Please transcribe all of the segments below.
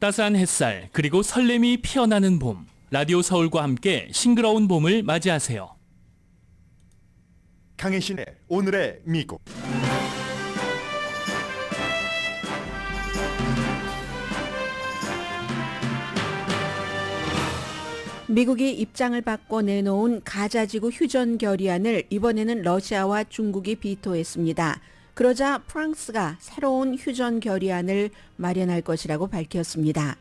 따스한 햇살 그리고 설렘이 피어나는 봄. 라디오 서울과 함께 싱그러운 봄을 맞이하세요. 강혜신의 오늘의 미국. 미국이 입장을 바꿔 내놓은 가자지구 휴전 결의안을 이번에는 러시아와 중국이 비토했습니다. 그러자 프랑스가 새로운 휴전 결의안을 마련할 것이라고 밝혔습니다.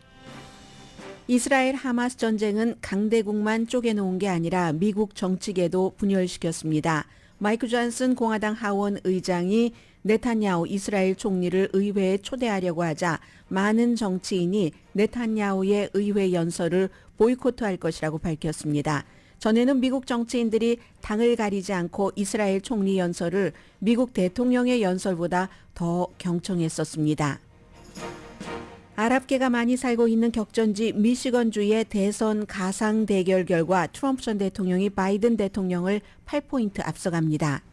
이스라엘 하마스 전쟁은 강대국만 쪼개놓은 게 아니라 미국 정치계도 분열시켰습니다. 마이크 존슨 공화당 하원 의장이 네탄야후 이스라엘 총리를 의회에 초대하려고 하자 많은 정치인이 네탄야후의 의회 연설을 보이콧할 것이라고 밝혔습니다. 전에는 미국 정치인들이 당을 가리지 않고 이스라엘 총리 연설을 미국 대통령의 연설보다 더 경청했었습니다. 아랍계가 많이 살고 있는 격전지 미시건주의 대선 가상 대결 결과 트럼프 전 대통령이 바이든 대통령을 8포인트 앞서갑니다.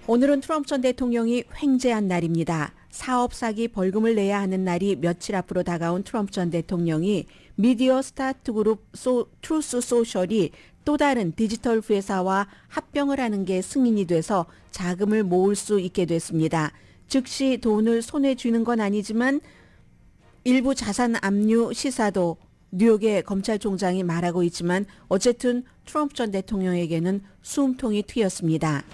오늘은 트럼프 전 대통령이 횡재한 날입니다. 사업 사기 벌금을 내야 하는 날이 며칠 앞으로 다가온 트럼프 전 대통령이 미디어 스타트 그룹 트루스 소셜이 또 다른 디지털 회사와 합병을 하는 게 승인이 돼서 자금을 모을 수 있게 됐습니다. 즉시 돈을 손에 쥐는 건 아니지만 일부 자산 압류 시사도 뉴욕의 검찰총장이 말하고 있지만 어쨌든 트럼프 전 대통령에게는 숨통이 트였습니다.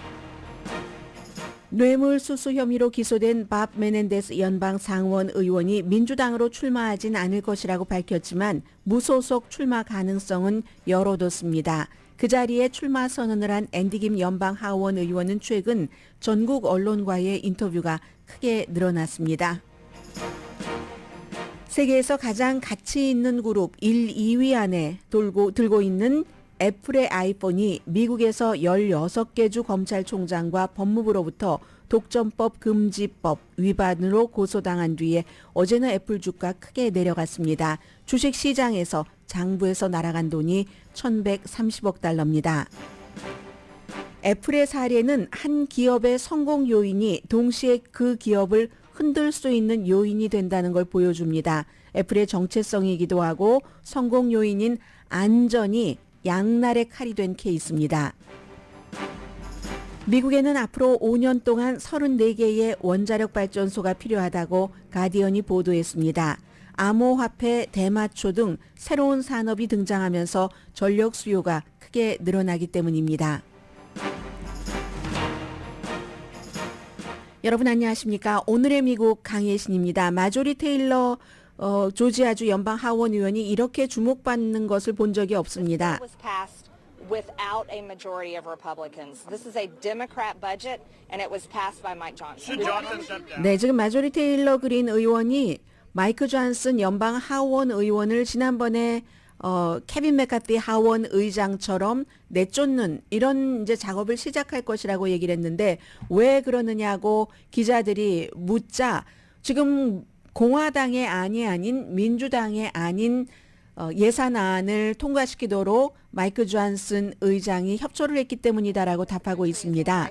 뇌물수수 혐의로 기소된 밥 메넨데스 연방 상원 의원이 민주당으로 출마하진 않을 것이라고 밝혔지만 무소속 출마 가능성은 열어뒀습니다. 그 자리에 출마 선언을 한 앤디 김 연방 하원 의원은 최근 전국 언론과의 인터뷰가 크게 늘어났습니다. 세계에서 가장 가치 있는 그룹 1, 2위 안에 들고 있는 애플의 아이폰이 미국에서 16개 주 검찰총장과 법무부로부터 독점법 금지법 위반으로 고소당한 뒤에 어제는 애플 주가 크게 내려갔습니다. 주식시장에서 장부에서 날아간 돈이 1,130억 달러입니다. 애플의 사례는 한 기업의 성공 요인이 동시에 그 기업을 흔들 수 있는 요인이 된다는 걸 보여줍니다. 애플의 정체성이기도 하고 성공 요인인 안전이 양날의 칼이 된 케이스입니다. 미국에는 앞으로 5년 동안 34개의 원자력 발전소가 필요하다고 가디언이 보도했습니다. 암호화폐, 대마초 등 새로운 산업이 등장하면서 전력 수요가 크게 늘어나기 때문입니다. 여러분 안녕하십니까? 오늘의 미국 강혜신입니다. 마조리 테일러 조지아주 연방 하원 의원이 이렇게 주목받는 것을 본 적이 없습니다. Without a majority of Republicans. This is a Democrat budget and it was passed by Mike Johnson. 네, 지금 마조리 테일러 그린 의원이 마이크 존슨 연방 하원 의원을 지난번에 케빈 맥카티 하원 의장처럼 내쫓는 이런 이제 작업을 시작할 것이라고 얘기를 했는데 왜 그러느냐고 기자들이 묻자 지금 공화당의 안이 아닌 민주당의 안인 예산안을 통과시키도록 마이크 존슨 의장이 협조를 했기 때문이다라고 답하고 있습니다.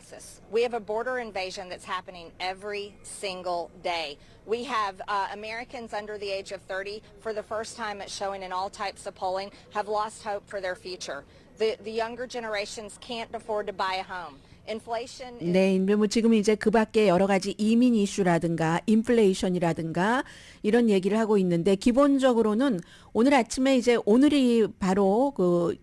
We have a border invasion that's happening every single day. We have Americans under the age of 30, for the first time it's showing in all types of polling, have lost hope for their future. The younger generations can't afford to buy a home. 네, 뭐 지금 이제 그 밖에 여러 가지 이민 이슈라든가 인플레이션이라든가 이런 얘기를 하고 있는데 기본적으로는 오늘 아침에 이제 오늘이 바로 그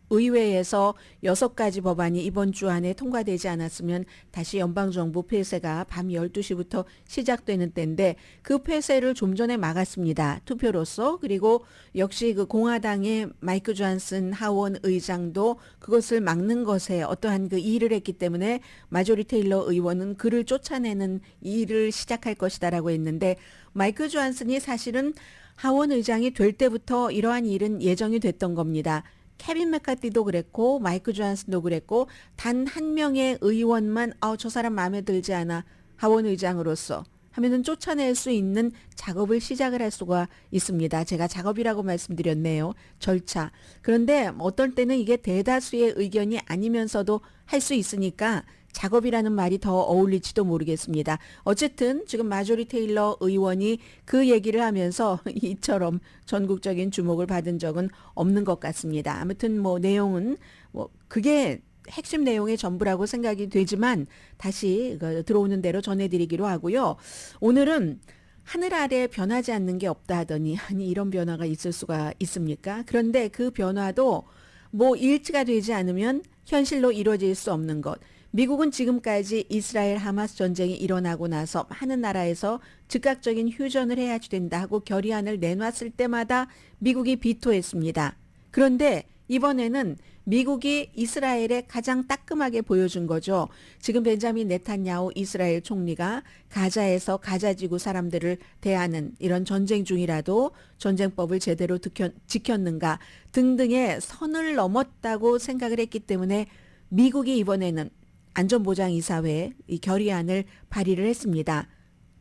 의회에서 6가지 법안이 이번 주 안에 통과되지 않았으면 다시 연방정부 폐쇄가 밤 12시부터 시작되는 때인데 그 폐쇄를 좀 전에 막았습니다. 투표로서. 그리고 역시 그 공화당의 마이크 존슨 하원 의장도 그것을 막는 것에 어떠한 그 일을 했기 때문에 마조리 테일러 의원은 그를 쫓아내는 일을 시작할 것이다라고 했는데 마이크 존슨이 사실은 하원 의장이 될 때부터 이러한 일은 예정이 됐던 겁니다. 케빈 맥카티도 그랬고 마이크 존슨도 그랬고 단 한 명의 의원만 저 사람 마음에 들지 않아 하원 의장으로서 하면은 쫓아낼 수 있는 작업을 시작을 할 수가 있습니다. 제가 작업이라고 말씀드렸네요. 절차. 그런데 어떨 때는 이게 대다수의 의견이 아니면서도 할 수 있으니까 작업이라는 말이 더 어울릴지도 모르겠습니다. 어쨌든 지금 마조리 테일러 의원이 그 얘기를 하면서 이처럼 전국적인 주목을 받은 적은 없는 것 같습니다. 아무튼 뭐 내용은 뭐 그게 핵심 내용의 전부라고 생각이 되지만 다시 들어오는 대로 전해드리기로 하고요. 오늘은 하늘 아래 변하지 않는 게 없다 하더니 아니 이런 변화가 있을 수가 있습니까? 그런데 그 변화도 뭐 일치가 되지 않으면 현실로 이루어질 수 없는 것. 미국은 지금까지 이스라엘 하마스 전쟁이 일어나고 나서 많은 나라에서 즉각적인 휴전을 해야 된다 하고 결의안을 내놨을 때마다 미국이 비토했습니다. 그런데 이번에는 미국이 이스라엘에 가장 따끔하게 보여준 거죠. 지금 벤자민 네탄야후 이스라엘 총리가 가자에서 가자지구 사람들을 대하는 이런 전쟁 중이라도 전쟁법을 제대로 지켰는가 등등의 선을 넘었다고 생각을 했기 때문에 미국이 이번에는 안전보장이사회에 이 결의안을 발의를 했습니다.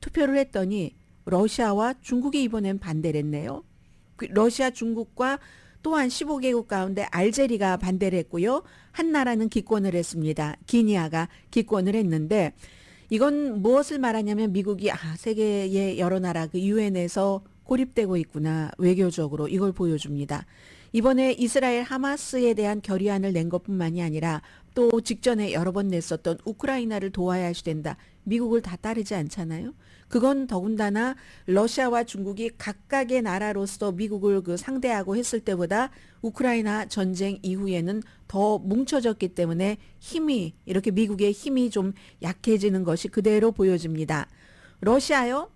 투표를 했더니 러시아와 중국이 이번엔 반대를 했네요. 러시아, 중국과 또한 15개국 가운데 알제리가 반대를 했고요. 한 나라는 기권을 했습니다. 기니아가 기권을 했는데 이건 무엇을 말하냐면 미국이 세계의 여러 나라 그 유엔에서 고립되고 있구나. 외교적으로 이걸 보여줍니다. 이번에 이스라엘 하마스에 대한 결의안을 낸 것뿐만이 아니라 또 직전에 여러 번 냈었던 우크라이나를 도와야 된다. 미국을 다 따르지 않잖아요. 그건 더군다나 러시아와 중국이 각각의 나라로서 미국을 상대하고 했을 때보다 우크라이나 전쟁 이후에는 더 뭉쳐졌기 때문에 힘이 이렇게 미국의 힘이 좀 약해지는 것이 그대로 보여집니다. 러시아요?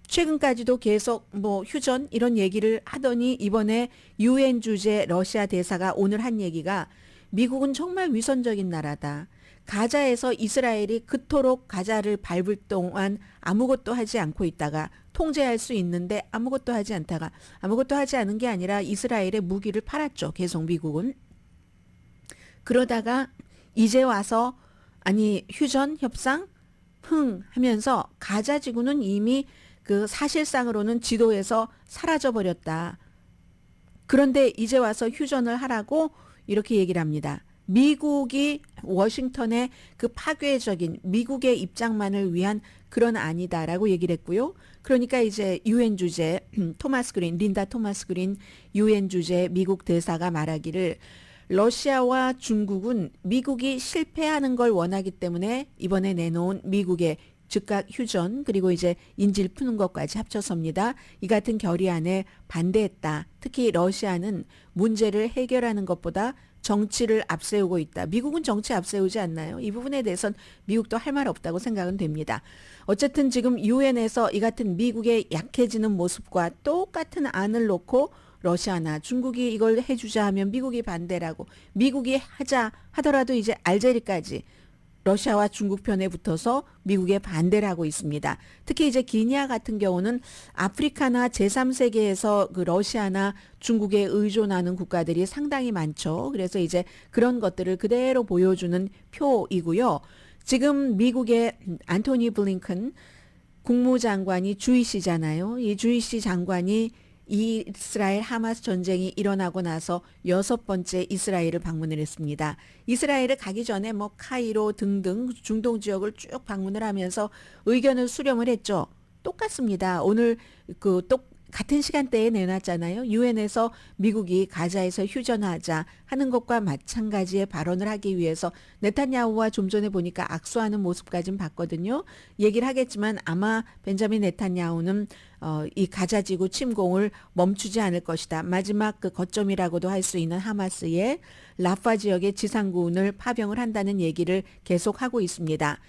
최근까지도 계속 뭐 휴전 이런 얘기를 하더니 이번에 유엔 주재 러시아 대사가 오늘 한 얘기가 미국은 정말 위선적인 나라다. 가자에서 이스라엘이 그토록 가자를 밟을 동안 아무것도 하지 않고 있다가 통제할 수 있는데 아무것도 하지 않다가 아무것도 하지 않은 게 아니라 이스라엘에 무기를 팔았죠. 계속 미국은. 그러다가 이제 와서 아니 휴전 협상 하면서 가자 지구는 이미 그 사실상으로는 지도에서 사라져 버렸다. 그런데 이제 와서 휴전을 하라고 이렇게 얘기를 합니다. 미국이 워싱턴의 그 파괴적인 미국의 입장만을 위한 그런 안이다라고 얘기를 했고요. 그러니까 이제 유엔 주재 린다 토마스 그린 유엔 주재 미국 대사가 말하기를 러시아와 중국은 미국이 실패하는 걸 원하기 때문에 이번에 내놓은 미국의 즉각 휴전 그리고 이제 인질 푸는 것까지 합쳐섭니다. 이 같은 결의안에 반대했다. 특히 러시아는 문제를 해결하는 것보다 정치를 앞세우고 있다. 미국은 정치 앞세우지 않나요? 이 부분에 대해서는 미국도 할 말 없다고 생각은 됩니다. 어쨌든 지금 유엔에서 이 같은 미국의 약해지는 모습과 똑같은 안을 놓고 러시아나 중국이 이걸 해주자 하면 미국이 반대라고 미국이 하자 하더라도 이제 알제리까지 러시아와 중국 편에 붙어서 미국에 반대를 하고 있습니다. 특히 이제 기니아 같은 경우는 아프리카나 제3세계에서 그 러시아나 중국에 의존하는 국가들이 상당히 많죠. 그래서 이제 그런 것들을 그대로 보여주는 표이고요. 지금 미국의 안토니 블링컨 국무장관이 주이시잖아요. 이 주이시 장관이 이스라엘 하마스 전쟁이 일어나고 나서 6번째 이스라엘을 방문을 했습니다. 이스라엘을 가기 전에 뭐 카이로 등등 중동 지역을 쭉 방문을 하면서 의견을 수렴을 했죠. 똑같습니다. 오늘 같은 시간대에 내놨잖아요. 유엔에서 미국이 가자에서 휴전하자 하는 것과 마찬가지의 발언을 하기 위해서 네탄야후와 좀 전에 보니까 악수하는 모습까지는 봤거든요. 얘기를 하겠지만 아마 벤자민 네탄야후는 이 가자지구 침공을 멈추지 않을 것이다. 마지막 그 거점이라고도 할 수 있는 하마스의 라파 지역의 지상군을 파병을 한다는 얘기를 계속하고 있습니다.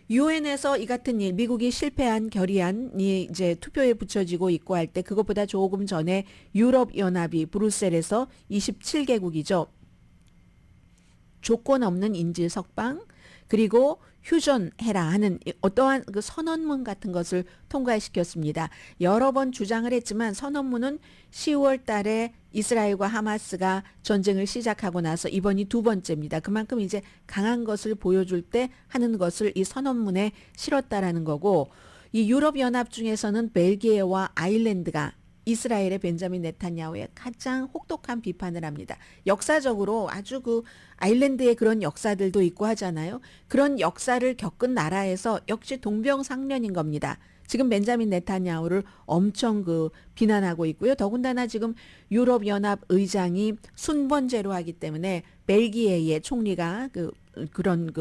유엔에서 이 같은 일, 미국이 실패한 결의안이 이제 투표에 붙여지고 있고 할 때 그것보다 조금 전에 유럽연합이 브뤼셀에서 27개국이죠. 조건 없는 인질 석방 그리고 휴전해라 하는 어떠한 그 선언문 같은 것을 통과시켰습니다. 여러 번 주장을 했지만 선언문은 10월 달에 이스라엘과 하마스가 전쟁을 시작하고 나서 이번이 2번째입니다. 그만큼 이제 강한 것을 보여줄 때 하는 것을 이 선언문에 실었다라는 거고 이 유럽연합 중에서는 벨기에와 아일랜드가 이스라엘의 벤자민 네탄야후의 가장 혹독한 비판을 합니다. 역사적으로 아주 그 아일랜드의 그런 역사들도 있고 하잖아요. 그런 역사를 겪은 나라에서 역시 동병상련인 겁니다. 지금 벤자민 네탄야후를 엄청 그 비난하고 있고요. 더군다나 지금 유럽연합 의장이 순번제로 하기 때문에 벨기에의 총리가 그런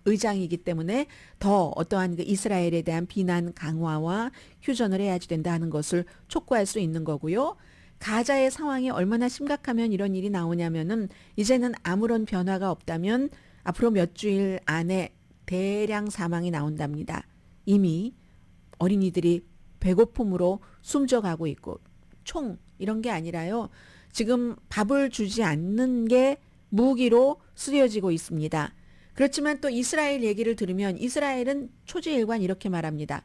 의장이기 때문에 더 어떠한 그 이스라엘에 대한 비난 강화와 휴전을 해야지 된다는 것을 촉구할 수 있는 거고요. 가자의 상황이 얼마나 심각하면 이런 일이 나오냐면은 이제는 아무런 변화가 없다면 앞으로 몇 주일 안에 대량 사망이 나온답니다. 이미 어린이들이 배고픔으로 숨져가고 있고 총 이런 게 아니라요. 지금 밥을 주지 않는 게 무기로 쓰여지고 있습니다. 그렇지만 또 이스라엘 얘기를 들으면 이스라엘은 초지일관 이렇게 말합니다.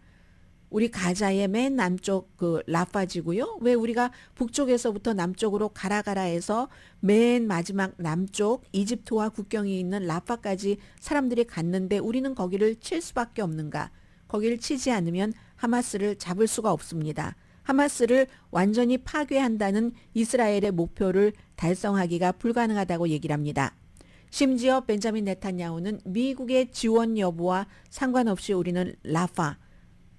우리 가자의 맨 남쪽 그 라파지고요. 왜 우리가 북쪽에서부터 남쪽으로 가라 해서 맨 마지막 남쪽 이집트와 국경이 있는 라파까지 사람들이 갔는데 우리는 거기를 칠 수밖에 없는가? 거기를 치지 않으면 하마스를 잡을 수가 없습니다. 하마스를 완전히 파괴한다는 이스라엘의 목표를 달성하기가 불가능하다고 얘기를 합니다. 심지어 벤자민 네탄야후는 미국의 지원 여부와 상관없이 우리는 라파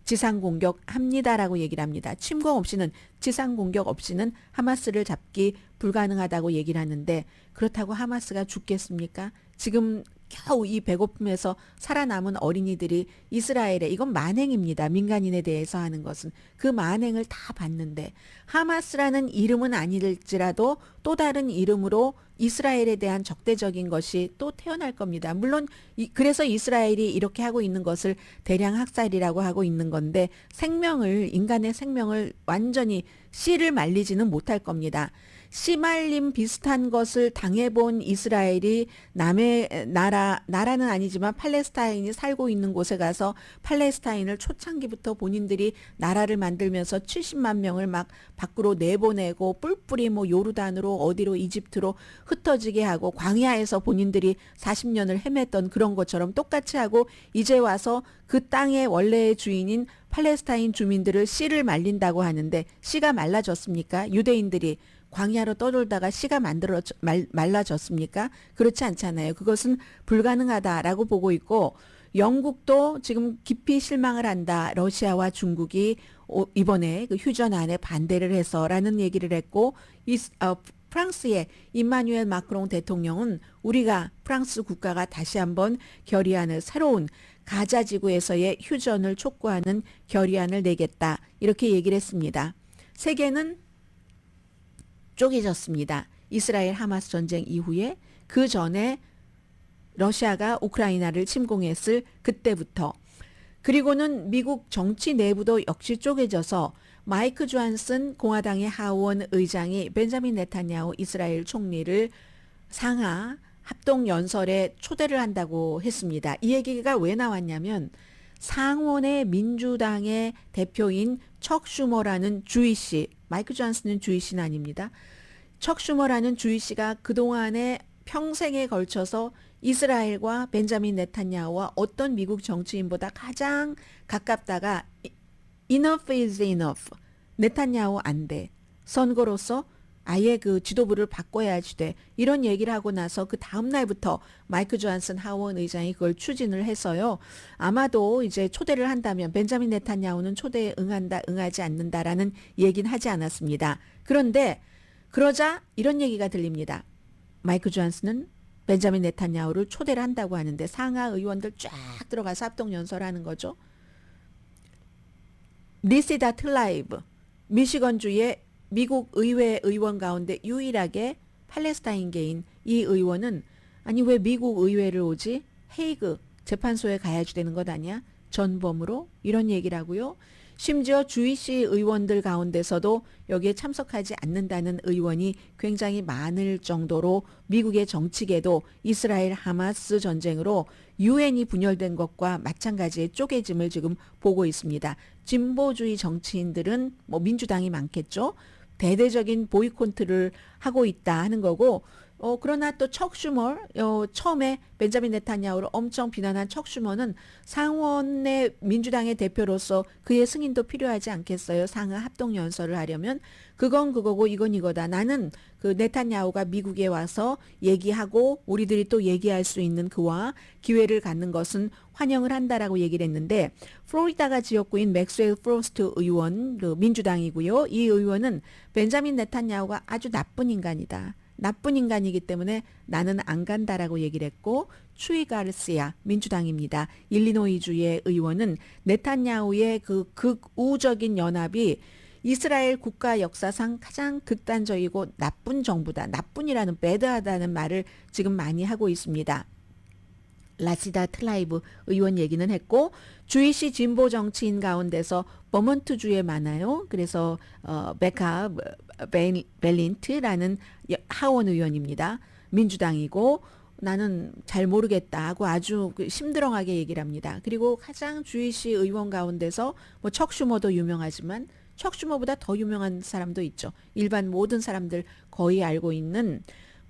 지상 공격합니다라고 얘기를 합니다. 침공 없이는 지상 공격 없이는 하마스를 잡기 불가능하다고 얘기를 하는데 그렇다고 하마스가 죽겠습니까? 지금 겨우 이 배고픔에서 살아남은 어린이들이 이스라엘에 이건 만행입니다. 민간인에 대해서 하는 것은 그 만행을 다 봤는데 하마스라는 이름은 아닐지라도 또 다른 이름으로 이스라엘에 대한 적대적인 것이 또 태어날 겁니다. 물론 그래서 이스라엘이 이렇게 하고 있는 것을 대량 학살이라고 하고 있는 건데 인간의 생명을 완전히 씨를 말리지는 못할 겁니다. 씨말림 비슷한 것을 당해본 이스라엘이 남의 나라는 아니지만 팔레스타인이 살고 있는 곳에 가서 팔레스타인을 초창기부터 본인들이 나라를 만들면서 70만 명을 막 밖으로 내보내고 뿔뿔이 뭐 요르단으로 어디로 이집트로 흩어지게 하고 광야에서 본인들이 40년을 헤맸던 그런 것처럼 똑같이 하고 이제 와서 그 땅의 원래의 주인인 팔레스타인 주민들을 씨를 말린다고 하는데 씨가 말라졌습니까? 유대인들이 광야로 떠돌다가 씨가 말라졌습니까? 그렇지 않잖아요. 그것은 불가능하다라고 보고 있고 영국도 지금 깊이 실망을 한다. 러시아와 중국이 이번에 그 휴전안에 반대를 해서라는 얘기를 했고 프랑스의 임마누엘 마크롱 대통령은 우리가 프랑스 국가가 다시 한번 결의안을 새로운 가자 지구에서의 휴전을 촉구하는 결의안을 내겠다. 이렇게 얘기를 했습니다. 세계는 쪼개졌습니다. 이스라엘 하마스 전쟁 이후에 그 전에 러시아가 우크라이나를 침공했을 그때부터 그리고는 미국 정치 내부도 역시 쪼개져서 마이크 존슨 공화당의 하원 의장이 벤자민 네탄야후 이스라엘 총리를 상하 합동연설에 초대를 한다고 했습니다. 이 얘기가 왜 나왔냐면 상원의 민주당의 대표인 척 슈머라는 주이씨, 마이크 존슨은 주이씨는 아닙니다. 척 슈머라는 주이씨가 그동안에 평생에 걸쳐서 이스라엘과 벤자민 네탄야후와 어떤 미국 정치인보다 가장 가깝다가 enough is enough. 네탄야후 안 돼. 선거로서 아예 그 지도부를 바꿔야지 돼. 이런 얘기를 하고 나서 그 다음 날부터 마이크 존슨 하원 의장이 그걸 추진을 해서요. 아마도 이제 초대를 한다면 벤자민 네탄야후는 초대에 응한다, 응하지 않는다라는 얘기는 하지 않았습니다. 그런데 그러자 이런 얘기가 들립니다. 마이크 존슨은 벤자민 네탄야후를 초대를 한다고 하는데 상하 의원들 쫙 들어가서 합동연설하는 거죠. 리시다 틀라이브, 미시건주의 미국 의회 의원 가운데 유일하게 팔레스타인계인 이 의원은 아니 왜 미국 의회를 오지? 헤이그 재판소에 가야지 되는 것 아니야? 전범으로? 이런 얘기를 하고요. 심지어 주이시 의원들 가운데서도 여기에 참석하지 않는다는 의원이 굉장히 많을 정도로 미국의 정치계도 이스라엘 하마스 전쟁으로 유엔이 분열된 것과 마찬가지의 쪼개짐을 지금 보고 있습니다. 진보주의 정치인들은 뭐 민주당이 많겠죠. 대대적인 보이콧을 하고 있다 하는 거고 그러나 또 척 슈머, 처음에 벤자민 네타냐후를 엄청 비난한 척 슈머는 상원의 민주당의 대표로서 그의 승인도 필요하지 않겠어요. 상하 합동 연설을 하려면 그건 그거고 이건 이거다. 나는 그 네타냐후가 미국에 와서 얘기하고 우리들이 또 얘기할 수 있는 그와 기회를 갖는 것은 환영을 한다라고 얘기를 했는데 플로리다가 지역구인 맥스웰 프로스트 의원, 그 민주당이고요. 이 의원은 벤자민 네타냐후가 아주 나쁜 인간이다. 나쁜 인간이기 때문에 나는 안 간다라고 얘기를 했고 추이 가르시아 민주당입니다. 일리노이주의 의원은 네타냐후의 그 극우적인 연합이 이스라엘 국가 역사상 가장 극단적이고 나쁜 정부다. 나쁜이라는 배드하다는 말을 지금 많이 하고 있습니다. 라시다 트라이브 의원 얘기는 했고 주이시 진보 정치인 가운데서 버몬트주에 많아요. 그래서 베카 벨린트라는 하원 의원입니다. 민주당이고 나는 잘 모르겠다 하고 아주 심드렁하게 얘기를 합니다. 그리고 가장 주이시 의원 가운데서 뭐 척 슈머도 유명하지만 척 슈머보다 더 유명한 사람도 있죠. 일반 모든 사람들 거의 알고 있는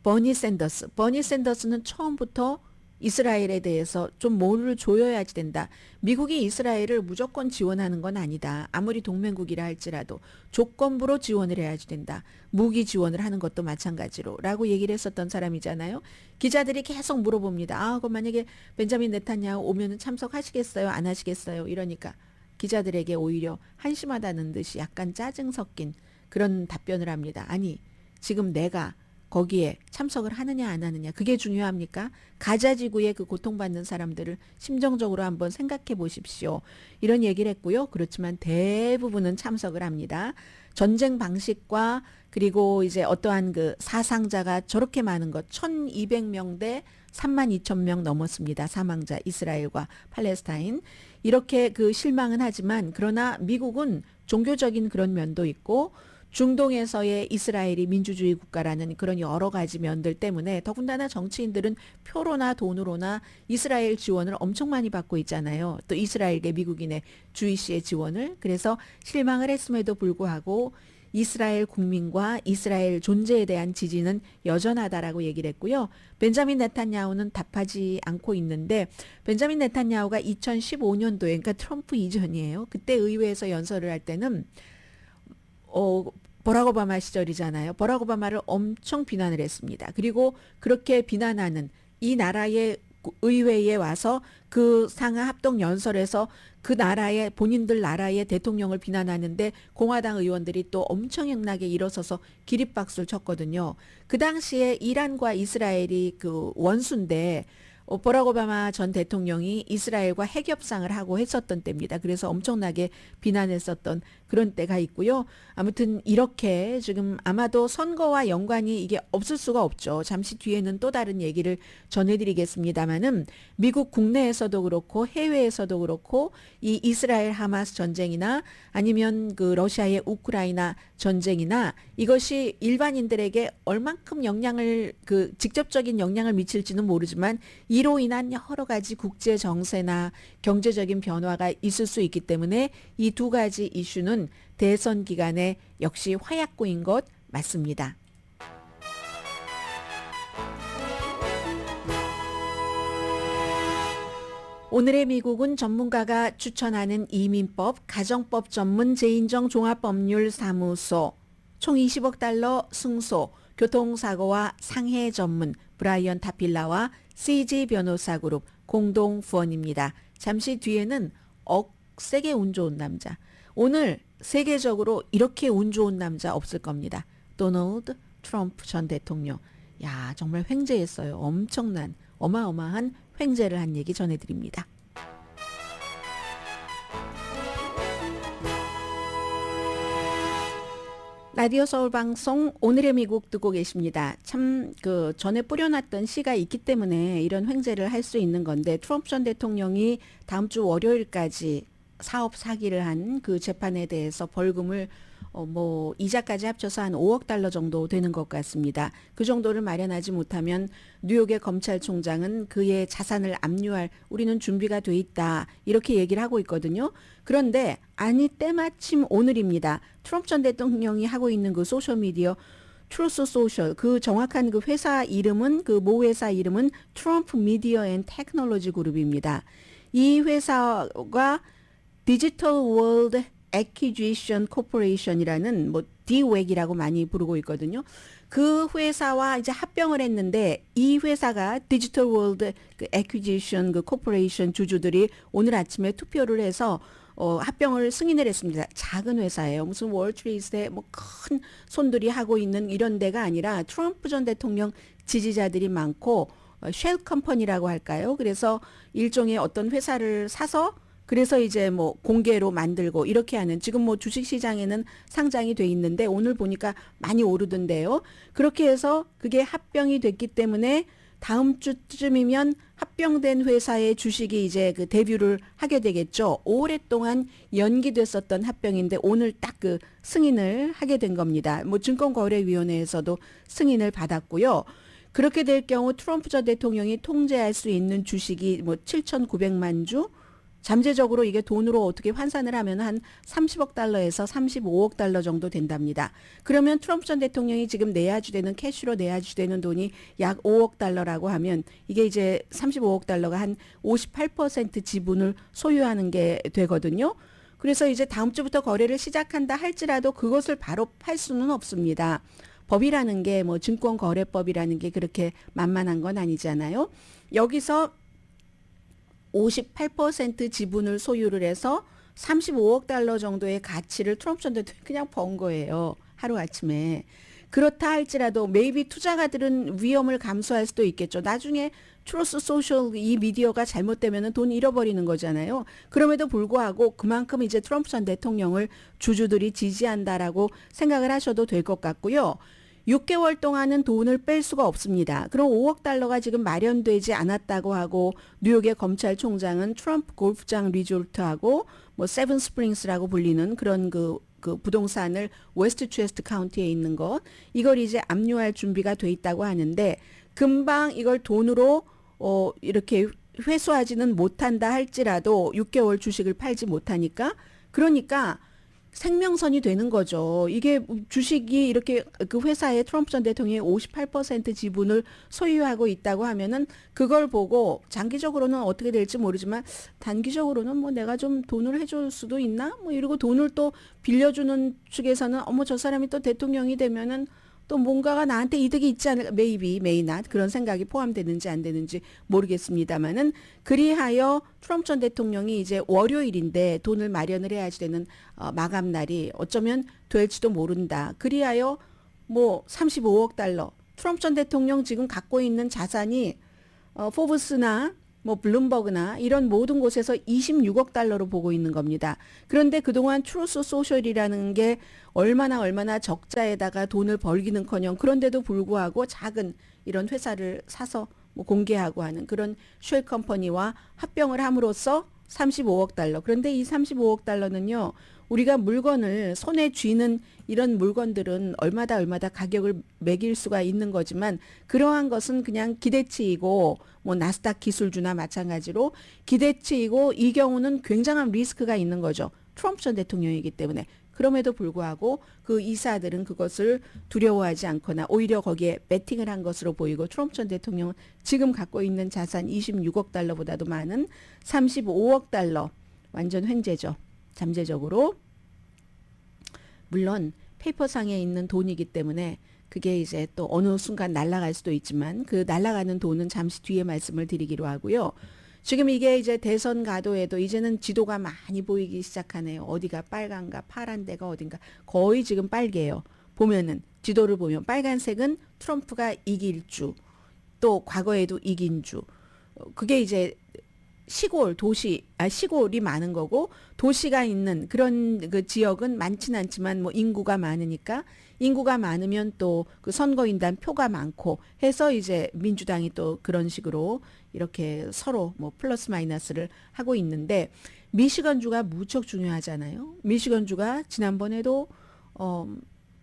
버니 샌더스. 버니 샌더스는 처음부터 이스라엘에 대해서 좀 뭐를 조여야지 된다. 미국이 이스라엘을 무조건 지원하는 건 아니다. 아무리 동맹국이라 할지라도 조건부로 지원을 해야지 된다. 무기 지원을 하는 것도 마찬가지로 라고 얘기를 했었던 사람이잖아요. 기자들이 계속 물어봅니다. 그럼 만약에 벤자민 네타냐후 오면은 참석하시겠어요? 안 하시겠어요? 이러니까 기자들에게 오히려 한심하다는 듯이 약간 짜증 섞인 그런 답변을 합니다. 아니 지금 내가 거기에 참석을 하느냐 안 하느냐 그게 중요합니까? 가자지구의 그 고통받는 사람들을 심정적으로 한번 생각해 보십시오. 이런 얘기를 했고요. 그렇지만 대부분은 참석을 합니다. 전쟁 방식과 그리고 이제 어떠한 그 사상자가 저렇게 많은 것 1200명 대 32,000명 넘었습니다. 사망자 이스라엘과 팔레스타인. 이렇게 그 실망은 하지만 그러나 미국은 종교적인 그런 면도 있고 중동에서의 이스라엘이 민주주의 국가라는 그런 여러 가지 면들 때문에 더군다나 정치인들은 표로나 돈으로나 이스라엘 지원을 엄청 많이 받고 있잖아요. 또 이스라엘계 미국인의 주이시의 지원을. 그래서 실망을 했음에도 불구하고 이스라엘 국민과 이스라엘 존재에 대한 지지는 여전하다라고 얘기를 했고요. 벤자민 네타냐후는 답하지 않고 있는데 벤자민 네타냐후가 2015년도에 그러니까 트럼프 이전이에요. 그때 의회에서 연설을 할 때는 버락 오바마 시절이잖아요. 버락 오바마를 엄청 비난을 했습니다. 그리고 그렇게 비난하는 이 나라의 의회에 와서 그 상하 합동 연설에서 그 나라의 본인들 나라의 대통령을 비난하는데 공화당 의원들이 또 엄청나게 일어서서 기립박수를 쳤거든요. 그 당시에 이란과 이스라엘이 그 원수인데 버락 오바마 전 대통령이 이스라엘과 핵협상을 하고 했었던 때입니다. 그래서 엄청나게 비난했었던 그런 때가 있고요. 아무튼 이렇게 지금 아마도 선거와 연관이 이게 없을 수가 없죠. 잠시 뒤에는 또 다른 얘기를 전해드리겠습니다마는 미국 국내에서도 그렇고 해외에서도 그렇고 이 이스라엘 하마스 전쟁이나 아니면 그 러시아의 우크라이나 전쟁이나 이것이 일반인들에게 얼만큼 영향을 그 직접적인 영향을 미칠지는 모르지만 이로 인한 여러 가지 국제 정세나 경제적인 변화가 있을 수 있기 때문에 이 두 가지 이슈는 대선 기간에 역시 화약고인 것 맞습니다. 오늘의 미국은 전문가가 추천하는 이민법, 가정법 전문 재인정 종합법률사무소, 총 20억 달러 승소, 교통사고와 상해 전문 브라이언 타필라와 CG 변호사 그룹 공동 후원입니다. 잠시 뒤에는 억세게 운 좋은 남자. 오늘 세계적으로 이렇게 운 좋은 남자 없을 겁니다. 도널드 트럼프 전 대통령. 야, 정말 횡재했어요. 엄청난 어마어마한 횡재를 한 얘기 전해드립니다. 라디오 서울 방송 오늘의 미국 듣고 계십니다. 참 그 전에 뿌려놨던 씨가 있기 때문에 이런 횡재를 할 수 있는 건데 트럼프 전 대통령이 다음 주 월요일까지 사업 사기를 한 그 재판에 대해서 벌금을 뭐 이자까지 합쳐서 한 5억 달러 정도 되는 것 같습니다. 그 정도를 마련하지 못하면 뉴욕의 검찰총장은 그의 자산을 압류할 우리는 준비가 돼 있다 이렇게 얘기를 하고 있거든요. 그런데 아니 때마침 오늘입니다. 트럼프 전 대통령이 하고 있는 그 소셜미디어 트루스 소셜 그 정확한 그 회사 이름은 그 모 회사 이름은 트럼프 미디어 앤 테크놀로지 그룹입니다. 이 회사가 디지털 월드 애퀴지션 코퍼레이션이라는 뭐 DWAC이라고 많이 부르고 있거든요. 그 회사와 이제 합병을 했는데 이 회사가 디지털 월드 애퀴지션 그 코퍼레이션 주주들이 오늘 아침에 투표를 해서 합병을 승인을 했습니다. 작은 회사예요. 무슨 월트리트에 뭐 큰 손들이 하고 있는 이런 데가 아니라 트럼프 전 대통령 지지자들이 많고 쉘 컴퍼니라고 할까요? 그래서 일종의 어떤 회사를 사서 그래서 이제 뭐 공개로 만들고 이렇게 하는 지금 뭐 주식 시장에는 상장이 돼 있는데 오늘 보니까 많이 오르던데요. 그렇게 해서 그게 합병이 됐기 때문에 다음 주쯤이면 합병된 회사의 주식이 이제 그 데뷔를 하게 되겠죠. 오랫동안 연기됐었던 합병인데 오늘 딱 그 승인을 하게 된 겁니다. 뭐 증권거래위원회에서도 승인을 받았고요. 그렇게 될 경우 트럼프 전 대통령이 통제할 수 있는 주식이 뭐 7,900만 주 잠재적으로 이게 돈으로 어떻게 환산을 하면 한 30억 달러에서 35억 달러 정도 된답니다. 그러면 트럼프 전 대통령이 지금 내야주되는 캐시로 내야주되는 돈이 약 5억 달러라고 하면 이게 이제 35억 달러가 한 58% 지분을 소유하는 게 되거든요. 그래서 이제 다음 주부터 거래를 시작한다 할지라도 그것을 바로 팔 수는 없습니다. 법이라는 게 뭐 증권거래법이라는 게 그렇게 만만한 건 아니잖아요. 여기서 58% 지분을 소유를 해서 35억 달러 정도의 가치를 트럼프 전 대통령이 그냥 번 거예요. 하루아침에. 그렇다 할지라도 maybe 투자가들은 위험을 감수할 수도 있겠죠. 나중에 트루스 소셜 이 미디어가 잘못되면 돈 잃어버리는 거잖아요. 그럼에도 불구하고 그만큼 이제 트럼프 전 대통령을 주주들이 지지한다라고 생각을 하셔도 될 것 같고요. 6개월 동안은 돈을 뺄 수가 없습니다. 그럼 5억 달러가 지금 마련되지 않았다고 하고 뉴욕의 검찰총장은 트럼프 골프장 리조트하고 뭐 세븐 스프링스라고 불리는 그런 그 부동산을 웨스트체스트 카운티에 있는 것 이걸 이제 압류할 준비가 돼 있다고 하는데 금방 이걸 돈으로 이렇게 회수하지는 못한다 할지라도 6개월 주식을 팔지 못하니까 그러니까 생명선이 되는 거죠. 이게 주식이 이렇게 그 회사에 트럼프 전 대통령이 58% 지분을 소유하고 있다고 하면은 그걸 보고 장기적으로는 어떻게 될지 모르지만 단기적으로는 뭐 내가 좀 돈을 해줄 수도 있나? 뭐 이러고 돈을 또 빌려주는 측에서는 어머 저 사람이 또 대통령이 되면은 또 뭔가가 나한테 이득이 있지 않을까 maybe, may not 그런 생각이 포함되는지 안 되는지 모르겠습니다만은 그리하여 트럼프 전 대통령이 이제 월요일인데 돈을 마련을 해야지 되는 마감 날이 어쩌면 될지도 모른다. 그리하여 뭐 35억 달러 트럼프 전 대통령 지금 갖고 있는 자산이 포브스나 뭐 블룸버그나 이런 모든 곳에서 26억 달러로 보고 있는 겁니다. 그런데 그동안 트루스 소셜이라는 게 얼마나 적자에다가 돈을 벌기는커녕 그런데도 불구하고 작은 이런 회사를 사서 뭐 공개하고 하는 그런 쉘 컴퍼니와 합병을 함으로써 35억 달러. 그런데 이 35억 달러는요. 우리가 물건을 손에 쥐는 이런 물건들은 얼마다 가격을 매길 수가 있는 거지만 그러한 것은 그냥 기대치이고 뭐 나스닥 기술주나 마찬가지로 기대치이고 이 경우는 굉장한 리스크가 있는 거죠. 트럼프 전 대통령이기 때문에. 그럼에도 불구하고 그 이사들은 그것을 두려워하지 않거나 오히려 거기에 베팅을 한 것으로 보이고 트럼프 전 대통령은 지금 갖고 있는 자산 26억 달러보다도 많은 35억 달러 완전 횡재죠. 잠재적으로. 물론 페이퍼상에 있는 돈이기 때문에 그게 이제 또 어느 순간 날아갈 수도 있지만 그 날아가는 돈은 잠시 뒤에 말씀을 드리기로 하고요. 지금 이게 이제 대선 가도에도 이제는 지도가 많이 보이기 시작하네요. 어디가 빨간가 파란 데가 어딘가 거의 지금 빨개요. 보면은 지도를 보면 빨간색은 트럼프가 이길 주, 또 과거에도 이긴 주. 그게 이제 시골 시골이 많은 거고 도시가 있는 그런 그 지역은 많지는 않지만 뭐 인구가 많으니까 인구가 많으면 또 그 선거인단 표가 많고 해서 이제 민주당이 또 그런 식으로 이렇게 서로 뭐 플러스 마이너스를 하고 있는데 미시건주가 무척 중요하잖아요. 미시건주가 지난번에도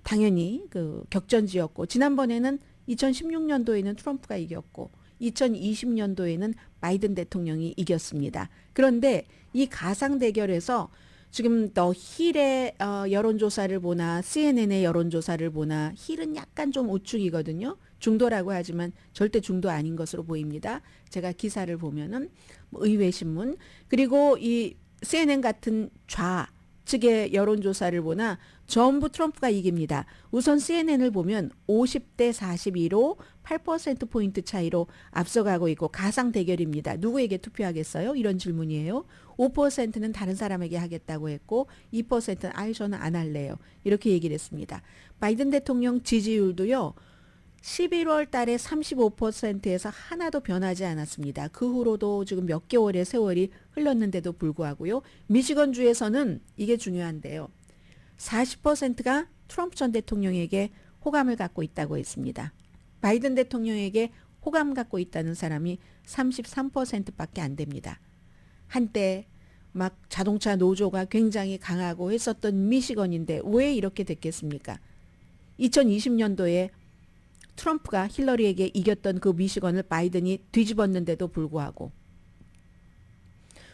당연히 그 격전지였고 지난번에는 2016년도에는 트럼프가 이겼고 2020년도에는 바이든 대통령이 이겼습니다. 그런데 이 가상 대결에서 지금 더 힐의 여론조사를 보나 CNN의 여론조사를 보나 힐은 약간 좀 우측이거든요. 중도라고 하지만 절대 중도 아닌 것으로 보입니다. 제가 기사를 보면은 뭐 의회신문 그리고 이 CNN 같은 좌측의 여론조사를 보나 전부 트럼프가 이깁니다. 우선 CNN을 보면 50대 42로 8%포인트 차이로 앞서가고 있고 가상 대결입니다. 누구에게 투표하겠어요? 이런 질문이에요. 5%는 다른 사람에게 하겠다고 했고 2%는 아예 저는 안 할래요. 이렇게 얘기를 했습니다. 바이든 대통령 지지율도요. 11월 달에 35%에서 하나도 변하지 않았습니다. 그 후로도 지금 몇 개월의 세월이 흘렀는데도 불구하고요. 미시건주에서는 이게 중요한데요. 40%가 트럼프 전 대통령에게 호감을 갖고 있다고 했습니다. 바이든 대통령에게 호감 갖고 있다는 사람이 33%밖에 안 됩니다. 한때 막 자동차 노조가 굉장히 강하고 했었던 미시건인데 왜 이렇게 됐겠습니까? 2020년도에 트럼프가 힐러리에게 이겼던 그 미시건을 바이든이 뒤집었는데도 불구하고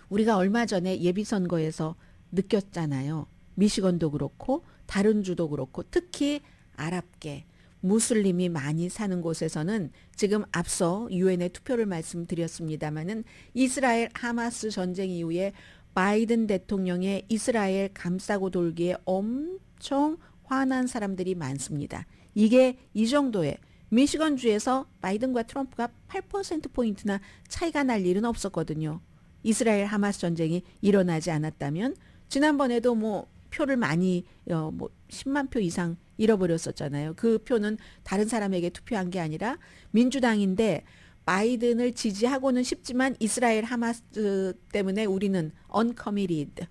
우리가 얼마 전에 예비선거에서 느꼈잖아요. 미시건도 그렇고 다른 주도 그렇고 특히 아랍계 무슬림이 많이 사는 곳에서는 지금 앞서 유엔에 투표를 말씀드렸습니다마는 이스라엘 하마스 전쟁 이후에 바이든 대통령의 이스라엘 감싸고 돌기에 엄청 화난 사람들이 많습니다. 이게 이 정도의 미시건주에서 바이든과 트럼프가 8%포인트나 차이가 날 일은 없었거든요. 이스라엘 하마스 전쟁이 일어나지 않았다면 지난번에도 뭐 표를 많이 10만 표 이상 잃어버렸었잖아요. 그 표는 다른 사람에게 투표한 게 아니라 민주당인데 바이든을 지지하고는 싶지만 이스라엘 하마스 때문에 우리는 uncommitted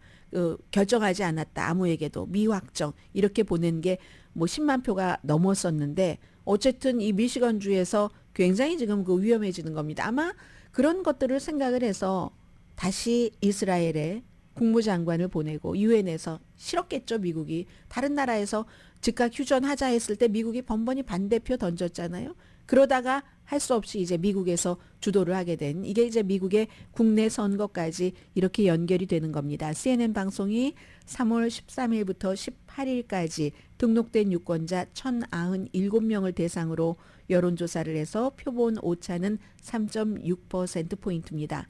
결정하지 않았다. 아무에게도 미확정 이렇게 보낸 게 뭐 10만 표가 넘었었는데 어쨌든 이 미시건주에서 굉장히 지금 그 위험해지는 겁니다. 아마 그런 것들을 생각을 해서 다시 이스라엘에 국무장관을 보내고 유엔에서 싫었겠죠. 미국이 다른 나라에서 즉각 휴전하자 했을 때 미국이 번번이 반대표 던졌잖아요. 그러다가 할 수 없이 이제 미국에서 주도를 하게 된 이게 이제 미국의 국내 선거까지 이렇게 연결이 되는 겁니다. CNN 방송이 3월 13일부터 18일까지 등록된 유권자 1,097명을 대상으로 여론조사를 해서 표본 오차는 3.6%포인트입니다.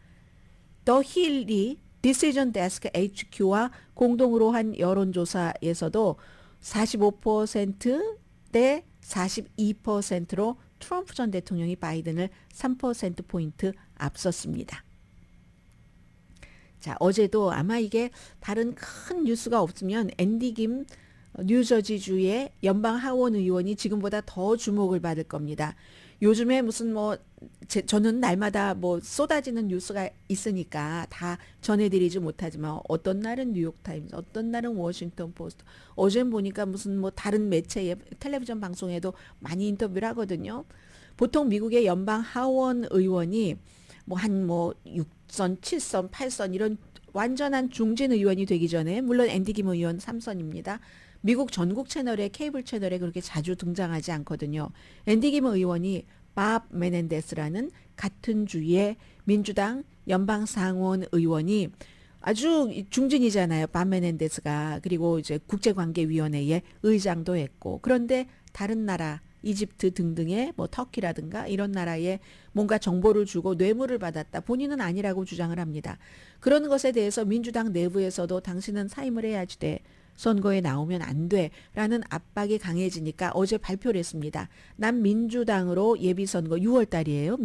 더 힐이 디시전 데스크 HQ와 공동으로 한 여론조사에서도 45%대 42%로 트럼프 전 대통령이 바이든을 3%포인트 앞섰습니다. 자, 어제도 아마 이게 다른 큰 뉴스가 없으면 앤디 김 뉴저지주의 연방 하원 의원이 지금보다 더 주목을 받을 겁니다. 요즘에 무슨 저는 날마다 쏟아지는 뉴스가 있으니까 다 전해드리지 못하지만 어떤 날은 뉴욕타임스, 어떤 날은 워싱턴 포스트, 어젠 보니까 무슨 다른 매체에 텔레비전 방송에도 많이 인터뷰를 하거든요. 보통 미국의 연방 하원 의원이 한 6선, 7선, 8선 이런 완전한 중진 의원이 되기 전에 물론 앤디 김 의원 3선입니다. 미국 전국 채널에 케이블 채널에 그렇게 자주 등장하지 않거든요. 앤디 김 의원이 밥 메넨데스라는 같은 주의 민주당 연방 상원 의원이 아주 중진이잖아요. 밥 메넨데스가. 그리고 이제 국제관계위원회의 의장도 했고. 그런데 다른 나라 이집트 등등의 터키라든가 이런 나라에 뭔가 정보를 주고 뇌물을 받았다. 본인은 아니라고 주장을 합니다. 그런 것에 대해서 민주당 내부에서도 당신은 사임을 해야지 돼. 선거에 나오면 안 돼. 라는 압박이 강해지니까 어제 발표를 했습니다. 난 민주당으로 예비선거 6월 달이에요.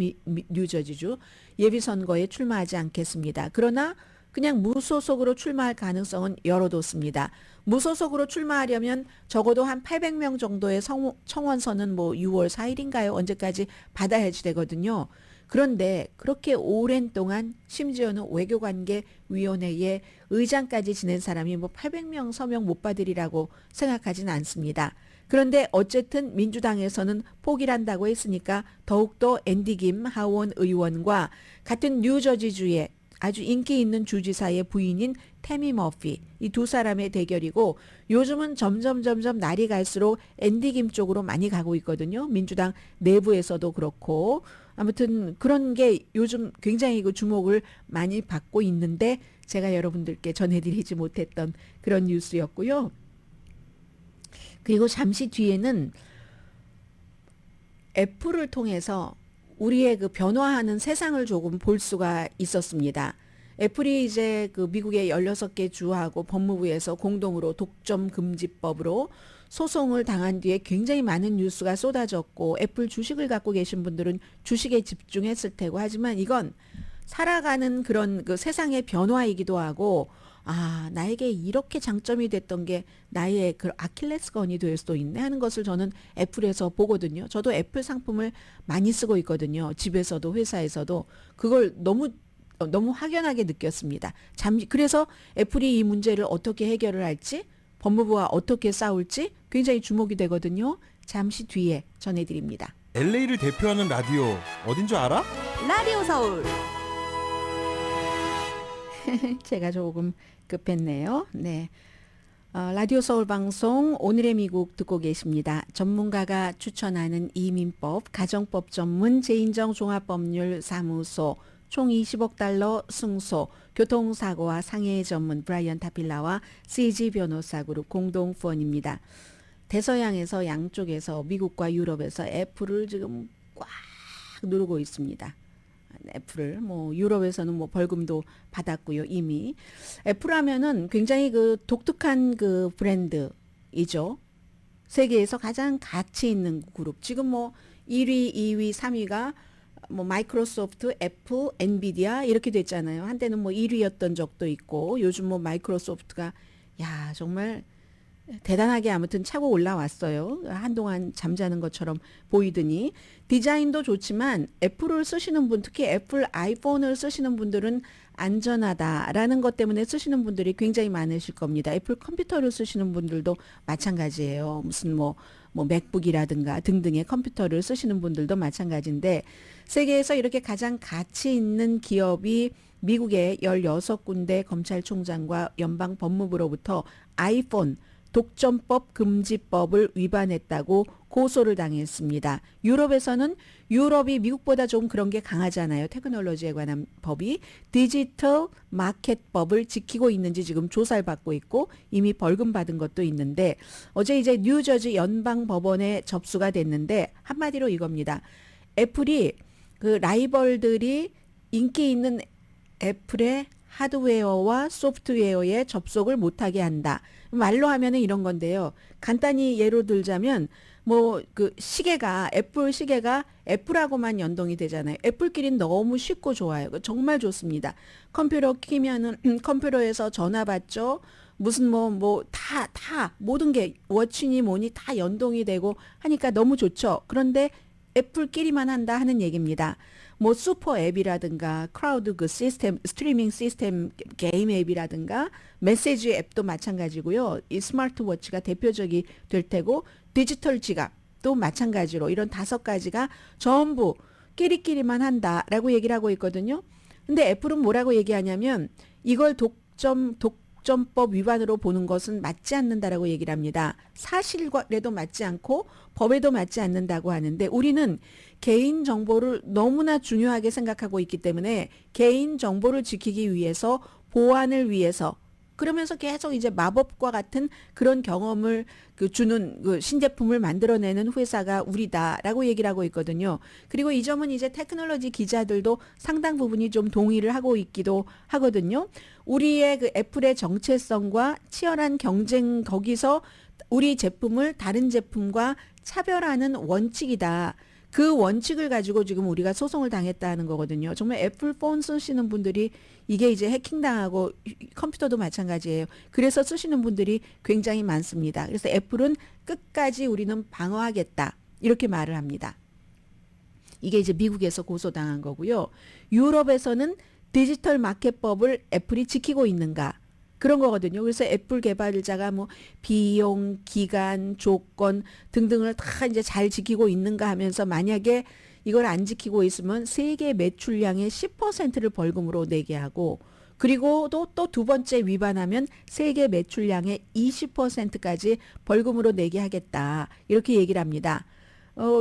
뉴저지주. 예비선거에 출마하지 않겠습니다. 그러나 그냥 무소속으로 출마할 가능성은 열어뒀습니다. 무소속으로 출마하려면 적어도 한 800명 정도의 청원서는 6월 4일인가요? 언제까지 받아야지 되거든요. 그런데 그렇게 오랜 동안 심지어는 외교관계위원회의 의장까지 지낸 사람이 800명 서명 못 받으리라고 생각하진 않습니다. 그런데 어쨌든 민주당에서는 포기를 한다고 했으니까 더욱더 앤디 김 하원 의원과 같은 뉴저지주의 아주 인기 있는 주지사의 부인인 태미 머피 이 두 사람의 대결이고 요즘은 점점 날이 갈수록 앤디 김 쪽으로 많이 가고 있거든요. 민주당 내부에서도 그렇고 아무튼 그런 게 요즘 굉장히 주목을 많이 받고 있는데 제가 여러분들께 전해드리지 못했던 그런 뉴스였고요. 그리고 잠시 뒤에는 애플을 통해서 우리의 그 변화하는 세상을 조금 볼 수가 있었습니다. 애플이 이제 그 미국의 16개 주하고 법무부에서 공동으로 독점 금지법으로 소송을 당한 뒤에 굉장히 많은 뉴스가 쏟아졌고 애플 주식을 갖고 계신 분들은 주식에 집중했을 테고 하지만 이건 살아가는 그런 그 세상의 변화이기도 하고 나에게 이렇게 장점이 됐던 게 나의 그 아킬레스건이 될 수도 있네 하는 것을 저는 애플에서 보거든요. 저도 애플 상품을 많이 쓰고 있거든요. 집에서도 회사에서도 그걸 너무 확연하게 느꼈습니다. 그래서 애플이 이 문제를 어떻게 해결을 할지 법무부와 어떻게 싸울지 굉장히 주목이 되거든요. 잠시 뒤에 전해드립니다. LA를 대표하는 라디오 어딘 줄 알아? 라디오 서울. 제가 조금 급했네요. 네. 라디오 서울 방송 오늘의 미국 듣고 계십니다. 전문가가 추천하는 이민법, 가정법 전문 제인정 종합법률 사무소 총 20억 달러 승소, 교통사고와 상해 전문 브라이언 타필라와 CG 변호사 그룹 공동 후원입니다. 대서양에서 양쪽에서 미국과 유럽에서 애플을 지금 꽉 누르고 있습니다. 애플을 유럽에서는 벌금도 받았고요. 이미 애플 하면은 굉장히 그 독특한 그 브랜드이죠. 세계에서 가장 가치 있는 그룹. 지금 1위, 2위, 3위가 마이크로소프트, 애플, 엔비디아 이렇게 됐잖아요. 한때는 1위였던 적도 있고 요즘 마이크로소프트가 정말 대단하게 아무튼 차고 올라왔어요. 한동안 잠자는 것처럼 보이더니 디자인도 좋지만 애플을 쓰시는 분, 특히 애플 아이폰을 쓰시는 분들은 안전하다라는 것 때문에 쓰시는 분들이 굉장히 많으실 겁니다. 애플 컴퓨터를 쓰시는 분들도 마찬가지예요. 무슨 맥북이라든가 등등의 컴퓨터를 쓰시는 분들도 마찬가지인데 세계에서 이렇게 가장 가치 있는 기업이 미국의 16군데 검찰총장과 연방법무부로부터 아이폰 독점법 금지법을 위반했다고 고소를 당했습니다. 유럽이 미국보다 좀 그런 게 강하잖아요. 테크놀로지에 관한 법이 디지털 마켓법을 지키고 있는지 지금 조사를 받고 있고 이미 벌금 받은 것도 있는데 어제 이제 뉴저지 연방법원에 접수가 됐는데 한마디로 이겁니다. 애플이 그 라이벌들이 인기 있는 애플의 하드웨어와 소프트웨어에 접속을 못하게 한다. 말로 하면은 이런 건데요. 간단히 예로 들자면 그 시계가 애플 시계가 애플하고만 연동이 되잖아요. 애플끼리는 너무 쉽고 좋아요. 정말 좋습니다. 컴퓨터 키면은 컴퓨터에서 전화 받죠. 무슨 다 모든 게 워치니 뭐니 다 연동이 되고 하니까 너무 좋죠. 그런데 애플끼리만 한다 하는 얘기입니다. 슈퍼 앱이라든가 크라우드 그 시스템 스트리밍 시스템 게임 앱이라든가 메시지 앱도 마찬가지고요. 이 스마트워치가 대표적이 될 테고 디지털 지갑도 마찬가지로 이런 5가지가 전부 끼리끼리만 한다라고 얘기를 하고 있거든요. 근데 애플은 뭐라고 얘기하냐면 이걸 독점법 위반으로 보는 것은 맞지 않는다라고 얘기를 합니다. 사실과에도 맞지 않고 법에도 맞지 않는다고 하는데 우리는 개인 정보를 너무나 중요하게 생각하고 있기 때문에 개인 정보를 지키기 위해서 보안을 위해서 그러면서 계속 이제 마법과 같은 그런 경험을 주는 그 신제품을 만들어내는 회사가 우리다라고 얘기를 하고 있거든요. 그리고 이 점은 이제 테크놀로지 기자들도 상당 부분이 좀 동의를 하고 있기도 하거든요. 우리의 그 애플의 정체성과 치열한 경쟁 거기서 우리 제품을 다른 제품과 차별하는 원칙이다. 그 원칙을 가지고 지금 우리가 소송을 당했다는 거거든요. 정말 애플 폰 쓰시는 분들이 이게 이제 해킹당하고 컴퓨터도 마찬가지예요. 그래서 쓰시는 분들이 굉장히 많습니다. 그래서 애플은 끝까지 우리는 방어하겠다. 이렇게 말을 합니다. 이게 이제 미국에서 고소당한 거고요. 유럽에서는 디지털 마켓법을 애플이 지키고 있는가? 그런 거거든요. 그래서 애플 개발자가 비용, 기간, 조건 등등을 다 이제 잘 지키고 있는가 하면서 만약에 이걸 안 지키고 있으면 세계 매출량의 10%를 벌금으로 내게 하고 그리고 또 두 번째 위반하면 세계 매출량의 20%까지 벌금으로 내게 하겠다. 이렇게 얘기를 합니다.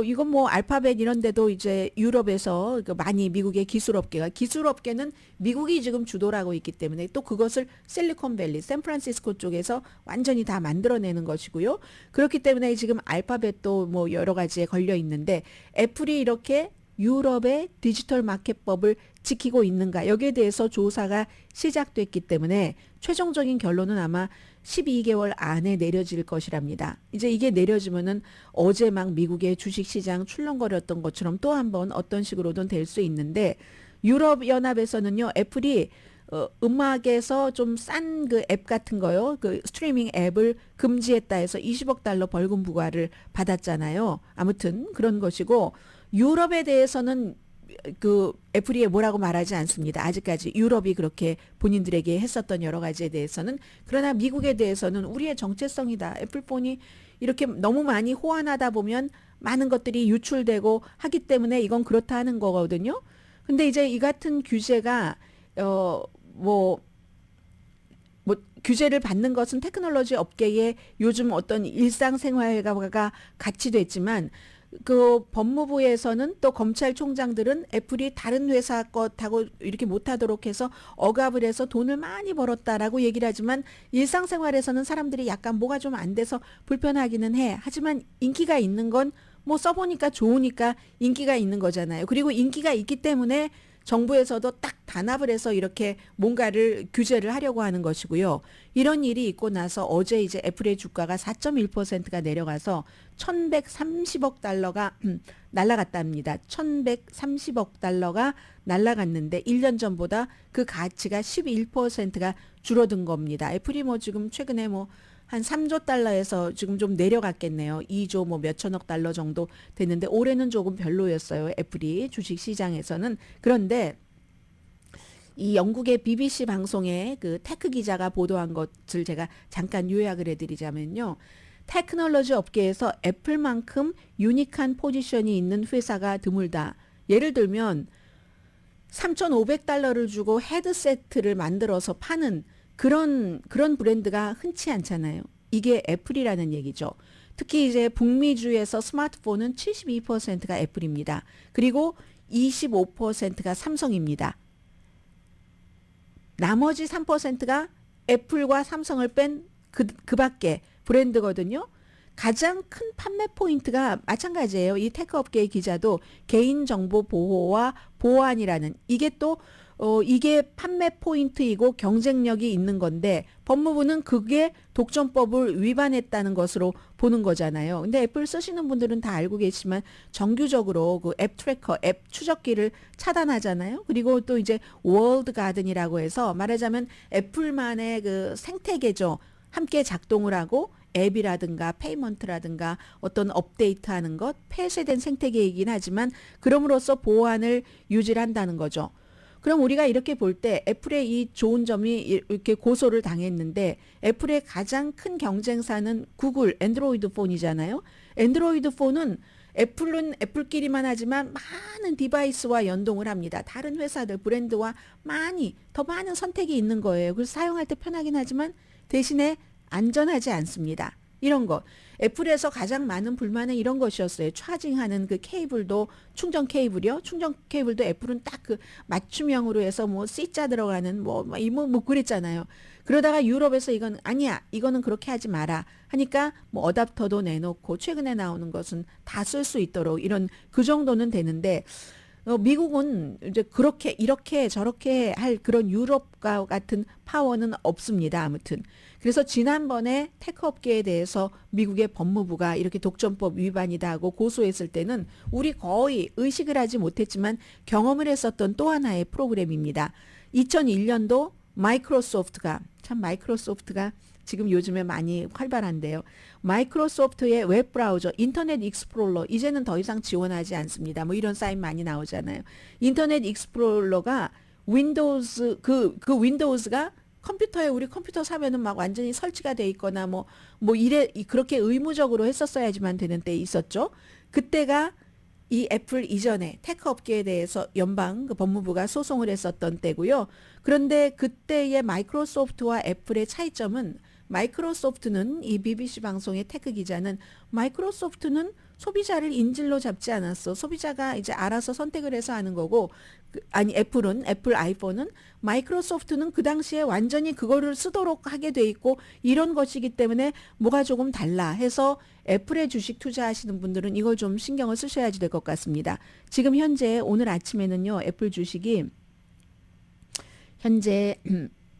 이건 뭐 알파벳 이런 데도 이제 유럽에서 많이 미국의 기술업계는 미국이 지금 주도를 하고 있기 때문에 또 그것을 실리콘밸리, 샌프란시스코 쪽에서 완전히 다 만들어내는 것이고요. 그렇기 때문에 지금 알파벳도 뭐 여러 가지에 걸려 있는데 애플이 이렇게 유럽의 디지털 마켓법을 지키고 있는가 여기에 대해서 조사가 시작됐기 때문에 최종적인 결론은 아마 12개월 안에 내려질 것이랍니다. 이제 이게 내려지면은 어제 막 미국의 주식시장 출렁거렸던 것처럼 또 한번 어떤 식으로든 될 수 있는데 유럽연합에서는요 애플이 음악에서 좀 싼 그 앱 같은 거요. 그 스트리밍 앱을 금지했다 해서 20억 달러 벌금 부과를 받았잖아요. 아무튼 그런 것이고 유럽에 대해서는 그 애플이 뭐라고 말하지 않습니다. 아직까지 유럽이 그렇게 본인들에게 했었던 여러 가지에 대해서는. 그러나 미국에 대해서는 우리의 정체성이다. 애플폰이 이렇게 너무 많이 호환하다 보면 많은 것들이 유출되고 하기 때문에 이건 그렇다 하는 거거든요. 근데 이제 이 같은 규제가 뭐 규제를 받는 것은 테크놀로지 업계의 요즘 어떤 일상생활과 같이 됐지만 그 법무부에서는 또 검찰총장들은 애플이 다른 회사 것하고 이렇게 못하도록 해서 억압을 해서 돈을 많이 벌었다라고 얘기를 하지만 일상생활에서는 사람들이 약간 뭐가 좀 안 돼서 불편하기는 해. 하지만 인기가 있는 건 뭐 써보니까 좋으니까 인기가 있는 거잖아요. 그리고 인기가 있기 때문에 정부에서도 딱 단합을 해서 이렇게 뭔가를 규제를 하려고 하는 것이고요. 이런 일이 있고 나서 어제 이제 애플의 주가가 4.1%가 내려가서 1,130억 달러가 날라갔답니다. 1,130억 달러가 날라갔는데 1년 전보다 그 가치가 11%가 줄어든 겁니다. 애플이 뭐 지금 최근에 뭐 한 3조 달러에서 지금 좀 내려갔겠네요. 2조 뭐 몇천억 달러 정도 됐는데 올해는 조금 별로였어요. 애플이 주식 시장에서는. 그런데 이 영국의 BBC 방송에 그 테크 기자가 보도한 것을 제가 잠깐 요약을 해드리자면요. 테크놀로지 업계에서 애플만큼 유니크한 포지션이 있는 회사가 드물다. 예를 들면 3,500달러를 주고 헤드세트를 만들어서 파는 그런 브랜드가 흔치 않잖아요. 이게 애플이라는 얘기죠. 특히 이제 북미주에서 스마트폰은 72%가 애플입니다. 그리고 25%가 삼성입니다. 나머지 3%가 애플과 삼성을 뺀 그 밖에 브랜드거든요. 가장 큰 판매 포인트가 마찬가지예요. 이 테크업계의 기자도 개인정보 보호와 보안이라는 이게 또 이게 판매 포인트이고 경쟁력이 있는 건데 법무부는 그게 독점법을 위반했다는 것으로 보는 거잖아요. 근데 애플 쓰시는 분들은 다 알고 계시지만 정규적으로 그 앱 트래커, 앱 추적기를 차단하잖아요. 그리고 또 이제 월드 가든이라고 해서 말하자면 애플만의 그 생태계죠. 함께 작동을 하고 앱이라든가 페이먼트라든가 어떤 업데이트하는 것 폐쇄된 생태계이긴 하지만 그럼으로써 보안을 유지를 한다는 거죠. 그럼 우리가 이렇게 볼 때 애플의 이 좋은 점이 이렇게 고소를 당했는데 애플의 가장 큰 경쟁사는 구글 엔드로이드 폰이잖아요. 엔드로이드 폰은 애플은 애플끼리만 하지만 많은 디바이스와 연동을 합니다. 다른 회사들 브랜드와 더 많은 선택이 있는 거예요. 그래서 사용할 때 편하긴 하지만 대신에 안전하지 않습니다. 이런 거. 애플에서 가장 많은 불만은 이런 것이었어요. 차징하는 그 케이블도 충전 케이블이요. 충전 케이블도 애플은 딱 그 맞춤형으로 해서 뭐 C자 들어가는 뭐 그랬잖아요. 그러다가 유럽에서 이건 아니야. 이거는 그렇게 하지 마라. 하니까 뭐 어댑터도 내놓고 최근에 나오는 것은 다 쓸 수 있도록 이런 그 정도는 되는데 미국은 이제 그렇게 이렇게 저렇게 할 그런 유럽과 같은 파워는 없습니다. 아무튼. 그래서 지난번에 테크업계에 대해서 미국의 법무부가 이렇게 독점법 위반이다 하고 고소했을 때는 우리 거의 의식을 하지 못했지만 경험을 했었던 또 하나의 프로그램입니다. 2001년도 마이크로소프트가 지금 요즘에 많이 활발한데요. 마이크로소프트의 웹브라우저 인터넷 익스플로러 이제는 더 이상 지원하지 않습니다. 뭐 이런 사인 많이 나오잖아요. 인터넷 익스플로러가 윈도우즈 그 윈도우즈가 컴퓨터에 우리 컴퓨터 사면은 막 완전히 설치가 돼 있거나 뭐 그렇게 의무적으로 했었어야지만 되는 때 있었죠. 그때가 이 애플 이전에 테크 업계에 대해서 연방 그 법무부가 소송을 했었던 때고요. 그런데 그때의 마이크로소프트와 애플의 차이점은 마이크로소프트는 이 BBC 방송의 테크 기자는 마이크로소프트는 소비자를 인질로 잡지 않았어. 소비자가 이제 알아서 선택을 해서 하는 거고 아니 애플 아이폰은 마이크로소프트는 그 당시에 완전히 그거를 쓰도록 하게 돼 있고 이런 것이기 때문에 뭐가 조금 달라 해서 애플에 주식 투자하시는 분들은 이걸 좀 신경을 쓰셔야지 될 것 같습니다. 지금 현재 오늘 아침에는요. 애플 주식이 현재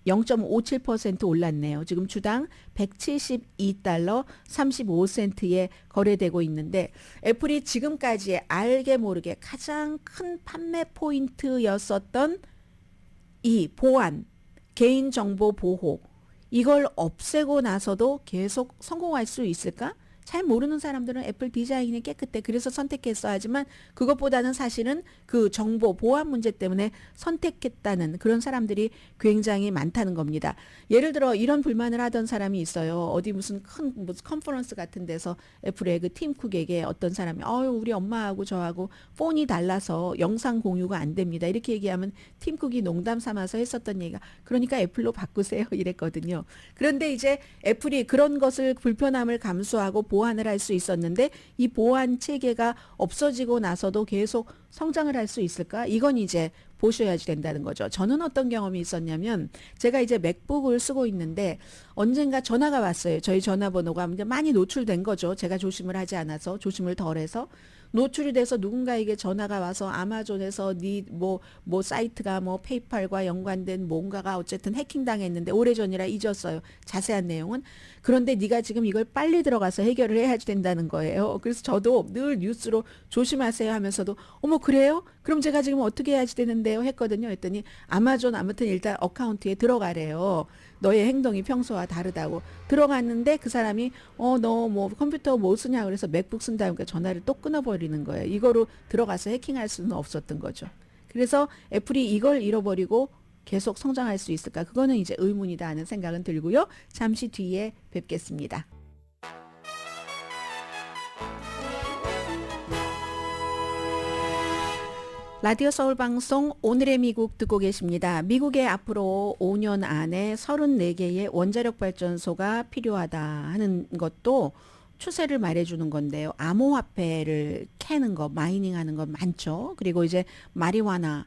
0.57% 올랐네요. 지금 주당 172달러 35센트에 거래되고 있는데 애플이 지금까지 알게 모르게 가장 큰 판매 포인트였었던 이 보안, 개인정보 보호 이걸 없애고 나서도 계속 성공할 수 있을까? 잘 모르는 사람들은 애플 디자인이 깨끗해 그래서 선택했어 하지만 그것보다는 사실은 그 정보 보안 문제 때문에 선택했다는 그런 사람들이 굉장히 많다는 겁니다. 예를 들어 이런 불만을 하던 사람이 있어요. 어디 무슨 컨퍼런스 같은 데서 애플의 그 팀 쿡에게 어떤 사람이 우리 엄마하고 저하고 폰이 달라서 영상 공유가 안 됩니다. 이렇게 얘기하면 팀 쿡이 농담 삼아서 했었던 얘기가 그러니까 애플로 바꾸세요 이랬거든요. 그런데 이제 애플이 그런 것을 불편함을 감수하고 보완을 할 수 있었는데 이 보완 체계가 없어지고 나서도 계속 성장을 할 수 있을까? 이건 이제 보셔야지 된다는 거죠. 저는 어떤 경험이 있었냐면 제가 이제 맥북을 쓰고 있는데 언젠가 전화가 왔어요. 저희 전화번호가 이제 많이 노출된 거죠. 제가 조심을 하지 않아서 조심을 덜해서 노출이 돼서 누군가에게 전화가 와서 아마존에서 뭐 사이트가 뭐 페이팔과 연관된 뭔가가 어쨌든 해킹당했는데 오래전이라 잊었어요. 자세한 내용은. 그런데 네가 지금 이걸 빨리 들어가서 해결을 해야지 된다는 거예요. 그래서 저도 늘 뉴스로 조심하세요 하면서도 어머 그래요? 그럼 제가 지금 어떻게 해야지 되는데요? 했거든요. 했더니 아마존 아무튼 일단 어카운트에 들어가래요. 너의 행동이 평소와 다르다고. 들어갔는데 그 사람이 너 뭐 컴퓨터 뭐 쓰냐 그래서 맥북 쓴다니까 전화를 또 끊어버리는 거예요. 이거로 들어가서 해킹할 수는 없었던 거죠. 그래서 애플이 이걸 잃어버리고 계속 성장할 수 있을까? 그거는 이제 의문이다 하는 생각은 들고요. 잠시 뒤에 뵙겠습니다. 라디오 서울 방송 오늘의 미국 듣고 계십니다. 미국에 앞으로 5년 안에 34개의 원자력 발전소가 필요하다 하는 것도 추세를 말해주는 건데요. 암호화폐를 캐는 거, 마이닝하는 거 많죠. 그리고 이제 마리화나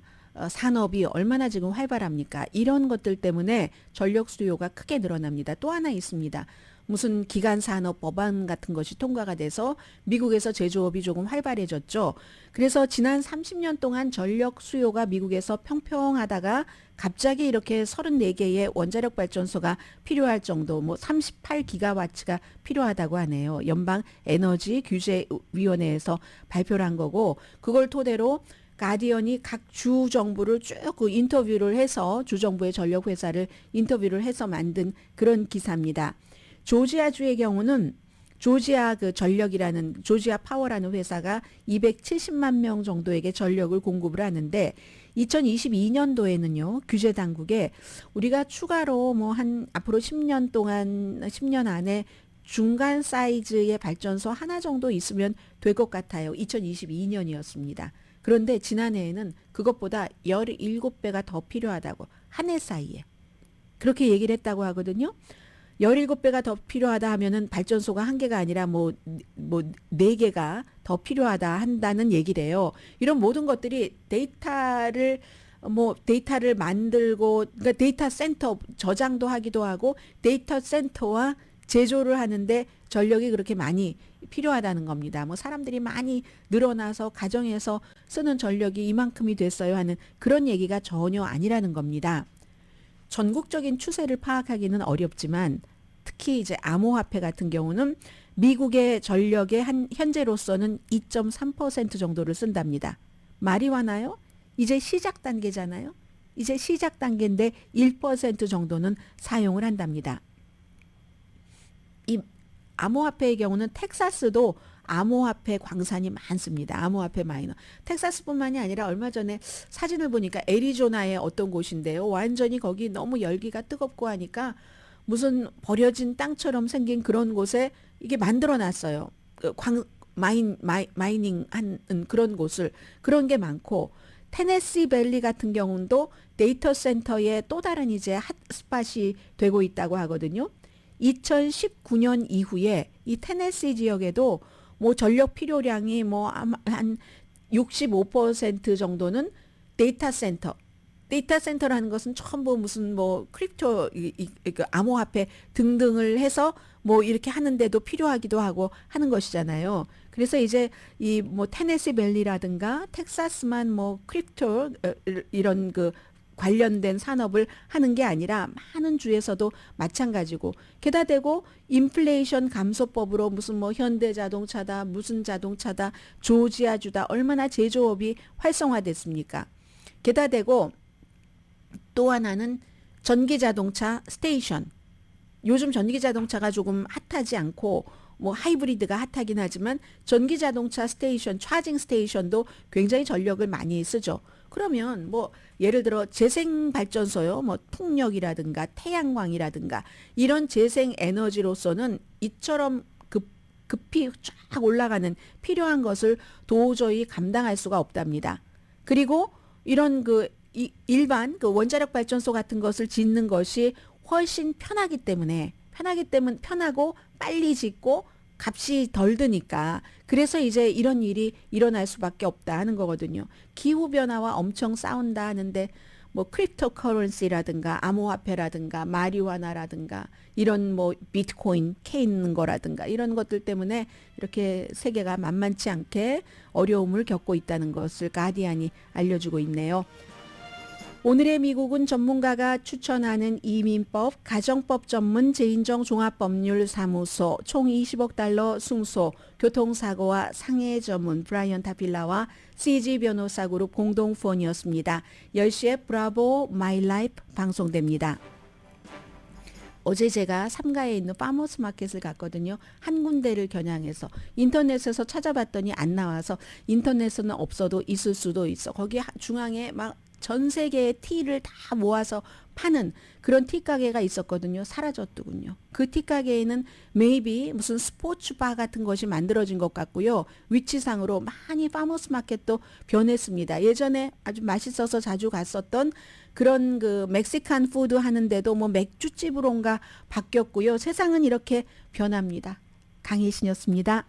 산업이 얼마나 지금 활발합니까? 이런 것들 때문에 전력 수요가 크게 늘어납니다. 또 하나 있습니다. 무슨 기간산업 법안 같은 것이 통과가 돼서 미국에서 제조업이 조금 활발해졌죠. 그래서 지난 30년 동안 전력 수요가 미국에서 평평하다가 갑자기 이렇게 34개의 원자력 발전소가 필요할 정도, 뭐 38기가와트가 필요하다고 하네요. 연방 에너지 규제위원회에서 발표를 한 거고, 그걸 토대로 가디언이 각 주 정부를 쭉 그 인터뷰를 해서 주정부의 전력 회사를 인터뷰를 해서 만든 그런 기사입니다. 조지아주의 경우는 조지아 그 전력이라는 조지아 파워라는 회사가 270만 명 정도에게 전력을 공급을 하는데 2022년도에는요. 규제 당국에 우리가 추가로 뭐 한 앞으로 10년 안에 중간 사이즈의 발전소 하나 정도 있으면 될 것 같아요. 2022년이었습니다. 그런데 지난해에는 그것보다 17배가 더 필요하다고 한 해 사이에 그렇게 얘기를 했다고 하거든요. 17배가 더 필요하다 하면은 발전소가 한 개가 아니라 뭐 4개가 더 필요하다 한다는 얘기래요. 이런 모든 것들이 데이터를 만들고 그러니까 데이터 센터 저장도 하기도 하고 데이터 센터와 제조를 하는데 전력이 그렇게 많이 필요하다는 겁니다. 뭐 사람들이 많이 늘어나서 가정에서 쓰는 전력이 이만큼이 됐어요 하는 그런 얘기가 전혀 아니라는 겁니다. 전국적인 추세를 파악하기는 어렵지만 특히 이제 암호화폐 같은 경우는 미국의 전력의 현재로서는 2.3% 정도를 쓴답니다. 말이 와나요? 이제 시작 단계잖아요. 이제 시작 단계인데 1% 정도는 사용을 한답니다. 이 암호화폐의 경우는 텍사스도 암호화폐 광산이 많습니다. 암호화폐 마이너. 텍사스뿐만이 아니라 얼마 전에 사진을 보니까 애리조나의 어떤 곳인데요. 완전히 거기 너무 열기가 뜨겁고 하니까 무슨 버려진 땅처럼 생긴 그런 곳에 이게 만들어놨어요. 마이닝 하는 그런 곳을. 그런 게 많고 테네시 밸리 같은 경우도 데이터 센터의 또 다른 이제 핫스팟이 되고 있다고 하거든요. 2019년 이후에 이 테네시 지역에도 뭐 전력 필요량이 뭐 한 65% 정도는 데이터 센터라는 것은 전부 무슨 뭐 크립토 그 암호화폐 등등을 해서 뭐 이렇게 하는데도 필요하기도 하고 하는 것이잖아요. 그래서 이제 이 뭐 테네시 밸리라든가 텍사스만 뭐 크립토 이런 그 관련된 산업을 하는 게 아니라 많은 주에서도 마찬가지고, 게다 대고 인플레이션 감소법으로 무슨 뭐 현대자동차다 무슨 자동차다 조지아주다 얼마나 제조업이 활성화됐습니까? 게다 대고 또 하나는 전기자동차 스테이션. 요즘 전기자동차가 조금 핫하지 않고 뭐 하이브리드가 핫하긴 하지만 전기자동차 스테이션, 차징 스테이션도 굉장히 전력을 많이 쓰죠. 그러면 뭐 예를 들어 재생발전소요, 뭐 풍력이라든가 태양광이라든가 이런 재생 에너지로서는 이처럼 급히 쫙 올라가는 필요한 것을 도저히 감당할 수가 없답니다. 그리고 이런 일반 원자력 발전소 같은 것을 짓는 것이 훨씬 편하기 때문에 편하고 빨리 짓고 값이 덜 드니까, 그래서 이제 이런 일이 일어날 수밖에 없다 하는 거거든요. 기후변화와 엄청 싸운다 하는데 뭐 크립토커런시라든가 암호화폐라든가 마리화나라든가 이런 뭐 비트코인 캐는 거라든가 이런 것들 때문에 이렇게 세계가 만만치 않게 어려움을 겪고 있다는 것을 가디안이 알려주고 있네요. 오늘의 미국은 전문가가 추천하는 이민법, 가정법 전문 재인정 종합법률사무소, 총 20억 달러 승소, 교통사고와 상해 전문 브라이언 타필라와 CG 변호사 그룹 공동 후원이었습니다. 10시에 브라보 마이 라이프 방송됩니다. 어제 제가 삼가에 있는 파머스 마켓을 갔거든요. 한 군데를 겨냥해서 인터넷에서 찾아봤더니 안 나와서, 인터넷에는 없어도 있을 수도 있어. 거기 중앙에 막 전 세계의 티를 다 모아서 파는 그런 티 가게가 있었거든요. 사라졌더군요. 그 티 가게에는 maybe 무슨 스포츠 바 같은 것이 만들어진 것 같고요. 위치상으로 많이 파머스 마켓도 변했습니다. 예전에 아주 맛있어서 자주 갔었던 그런 그 멕시칸 푸드 하는데도 뭐 맥주집으로인가 바뀌었고요. 세상은 이렇게 변합니다. 강혜신이었습니다.